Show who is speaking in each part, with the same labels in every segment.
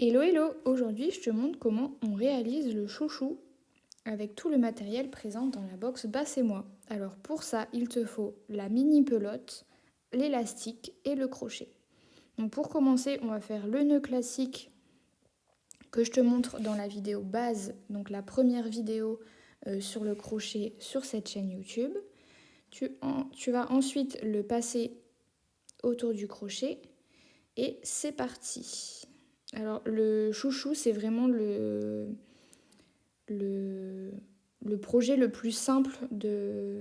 Speaker 1: Hello hello, aujourd'hui je te montre comment on réalise le chouchou avec tout le matériel présent dans la box Basse et moi. Alors pour ça, il te faut la mini pelote, l'élastique et le crochet. Donc pour commencer, on va faire le nœud classique que je te montre dans la vidéo base, donc la première vidéo sur le crochet sur cette chaîne YouTube. Tu vas ensuite le passer autour du crochet et c'est parti. Alors le chouchou, c'est vraiment le projet le plus simple de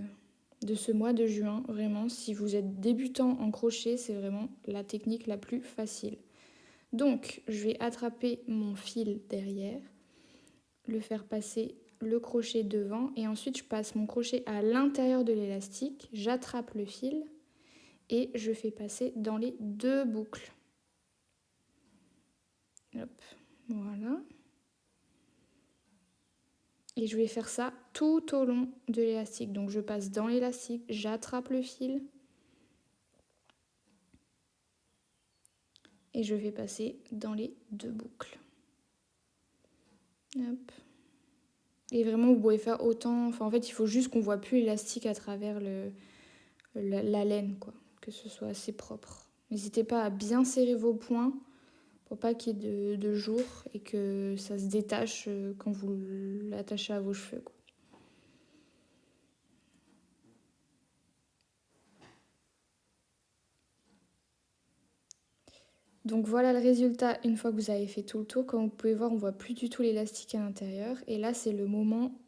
Speaker 1: ce mois de juin. Vraiment, si vous êtes débutant en crochet, c'est vraiment la technique la plus facile. Donc, je vais attraper mon fil derrière, le faire passer le crochet devant et ensuite je passe mon crochet à l'intérieur de l'élastique, j'attrape le fil et je fais passer dans les deux boucles. Hop, voilà. Et je vais faire ça tout au long de l'élastique. Donc je passe dans l'élastique, j'attrape le fil et je vais passer dans les deux boucles. Hop. Et vraiment, vous pouvez faire autant. Enfin, en fait, il faut juste qu'on voit plus l'élastique à travers la laine, quoi. Que ce soit assez propre. N'hésitez pas à bien serrer vos poings pour pas qu'il y ait de jour et que ça se détache quand vous l'attachez à vos cheveux, quoi. Donc voilà le résultat une fois que vous avez fait tout le tour. Comme vous pouvez voir, on voit plus du tout l'élastique à l'intérieur. Et là, c'est le moment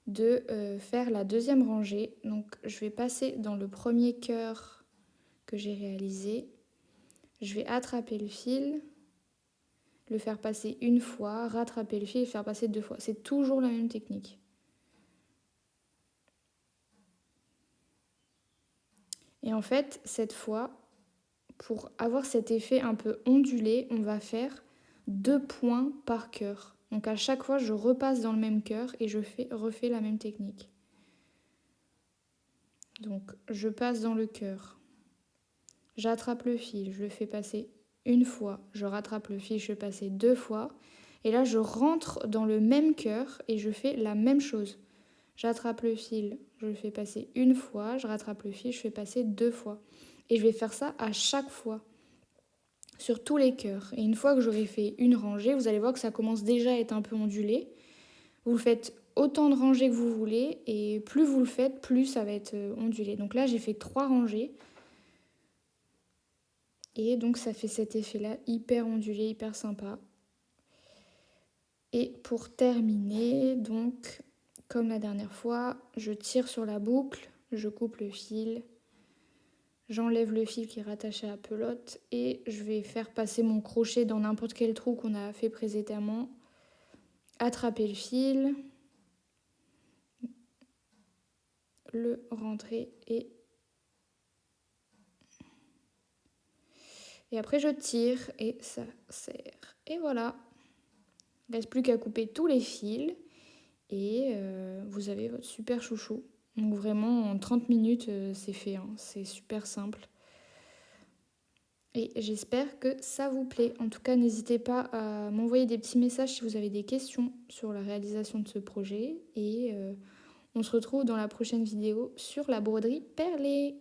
Speaker 1: de faire la deuxième rangée. Donc je vais passer dans le premier cœur que j'ai réalisé. Je vais attraper le fil, le faire passer une fois, rattraper le fil et le faire passer deux fois. C'est toujours la même technique. Et en fait, cette fois, pour avoir cet effet un peu ondulé, on va faire 2 points par cœur. Donc à chaque fois, je repasse dans le même cœur et je refais la même technique. Donc je passe dans le cœur, j'attrape le fil, je le fais passer une fois, je rattrape le fil, je le fais passer deux fois. Et là, je rentre dans le même cœur et je fais la même chose. J'attrape le fil, je le fais passer une fois, je rattrape le fil, je fais passer deux fois. Et je vais faire ça à chaque fois, sur tous les cœurs. Et une fois que j'aurai fait une rangée, vous allez voir que ça commence déjà à être un peu ondulé. Vous le faites autant de rangées que vous voulez et plus vous le faites, plus ça va être ondulé. Donc là, j'ai fait 3 rangées. Et donc ça fait cet effet-là hyper ondulé, hyper sympa. Et pour terminer, donc comme la dernière fois, je tire sur la boucle, je coupe le fil, j'enlève le fil qui est rattaché à la pelote et je vais faire passer mon crochet dans n'importe quel trou qu'on a fait précédemment, attraper le fil, le rentrer et après je tire et ça serre. Et voilà, il ne reste plus qu'à couper tous les fils et vous avez votre super chouchou. Donc vraiment en 30 minutes c'est fait, hein. C'est super simple. Et j'espère que ça vous plaît. En tout cas, n'hésitez pas à m'envoyer des petits messages si vous avez des questions sur la réalisation de ce projet. Et on se retrouve dans la prochaine vidéo sur la broderie perlée.